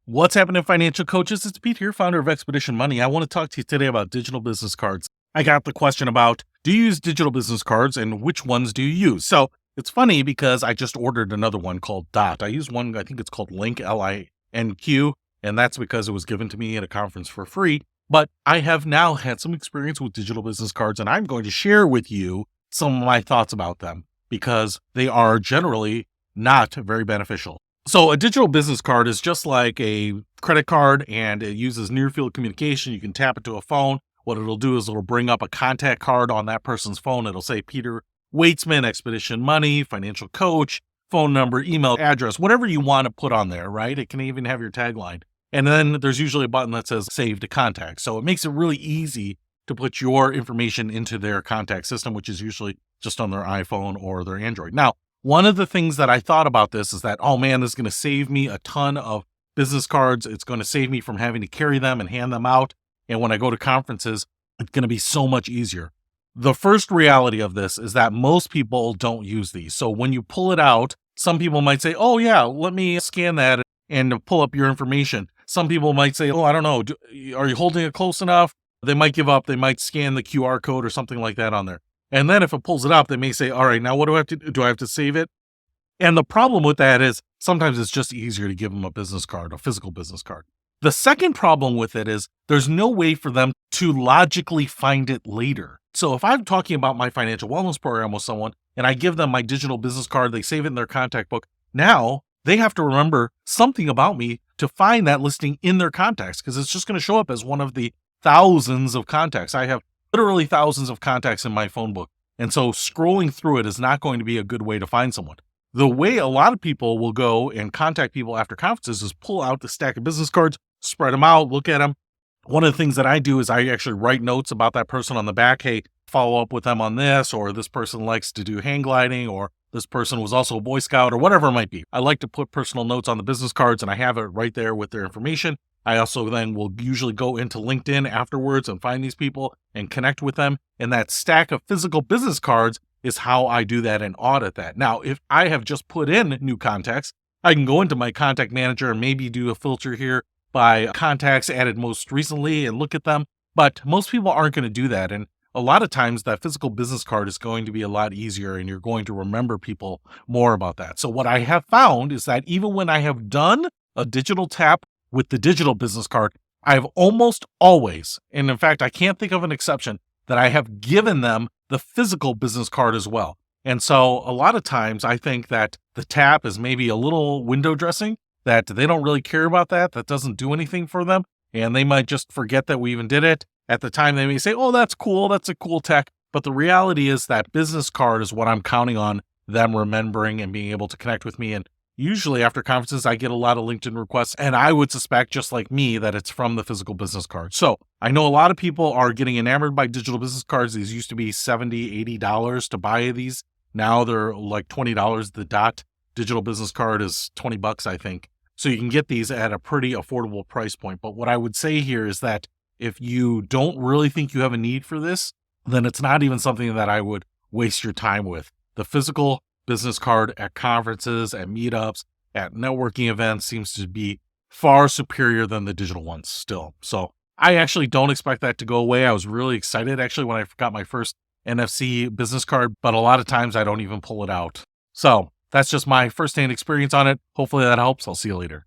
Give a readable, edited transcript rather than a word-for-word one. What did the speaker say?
What's happening, financial coaches? It's Pete here, founder of Expedition Money. I want to talk to you today about digital business cards. I got the question about, do you use digital business cards and which ones do you use? So it's funny because I just ordered another one called Dot. I use one, I think it's called Link, Linq, and that's because it was given to me at a conference for free. But I have now had some experience with digital business cards, and I'm going to share with you some of my thoughts about them because they are generally not very beneficial. So a digital business card is just like a credit card, and it uses near field communication. You can tap it to a phone. What it'll do is it'll bring up a contact card on that person's phone. It'll say Peter Waitsman, Expedition Money, financial coach, phone number, email address, whatever you want to put on there, right? It can even have your tagline. And then there's usually a button that says save to contact. So it makes it really easy to put your information into their contact system, which is usually just on their iPhone or their Android. Now, one of the things that I thought about this is that, oh man, this is going to save me a ton of business cards. It's going to save me from having to carry them and hand them out. And when I go to conferences, it's going to be so much easier. The first reality of this is that most people don't use these. So when you pull it out, some people might say, oh yeah, let me scan that and pull up your information. Some people might say, oh, I don't know, are you holding it close enough? They might give up. They might scan the QR code or something like that on there. And then if it pulls it up, they may say, all right, now what do I have to do? Do I have to save it? And the problem with that is sometimes it's just easier to give them a business card, a physical business card. The second problem with it is there's no way for them to logically find it later. So if I'm talking about my financial wellness program with someone and I give them my digital business card, they save it in their contact book. Now they have to remember something about me to find that listing in their contacts, because it's just going to show up as one of the thousands of contacts. I have literally thousands of contacts in my phone book. And so scrolling through it is not going to be a good way to find someone. The way a lot of people will go and contact people after conferences is pull out the stack of business cards, spread them out, look at them. One of the things that I do is I actually write notes about that person on the back. Hey, follow up with them on this, or this person likes to do hang gliding, or this person was also a Boy Scout, or whatever it might be. I like to put personal notes on the business cards, and I have it right there with their information. I also then will usually go into LinkedIn afterwards and find these people and connect with them. And that stack of physical business cards is how I do that and audit that. Now, if I have just put in new contacts, I can go into my contact manager and maybe do a filter here by contacts added most recently and look at them. But most people aren't going to do that. And a lot of times that physical business card is going to be a lot easier, and you're going to remember people more about that. So what I have found is that even when I have done a digital tap with the digital business card, I've almost always, and in fact, I can't think of an exception, that I have given them the physical business card as well. And so a lot of times I think that the tap is maybe a little window dressing, that they don't really care about that. That doesn't do anything for them. And they might just forget that we even did it. At the time, they may say, oh, that's cool. That's a cool tech. But the reality is that business card is what I'm counting on them remembering and being able to connect with me. And usually after conferences, I get a lot of LinkedIn requests, and I would suspect, just like me, that it's from the physical business card. So I know a lot of people are getting enamored by digital business cards. These used to be $70, $80 to buy these. Now they're like $20. The Dot digital business card is $20, I think. So you can get these at a pretty affordable price point. But what I would say here is that if you don't really think you have a need for this, then it's not even something that I would waste your time with. The physical business card at conferences, at meetups, at networking events seems to be far superior than the digital ones still. So I actually don't expect that to go away. I was really excited actually when I got my first NFC business card, but a lot of times I don't even pull it out. So that's just my firsthand experience on it. Hopefully that helps. I'll see you later.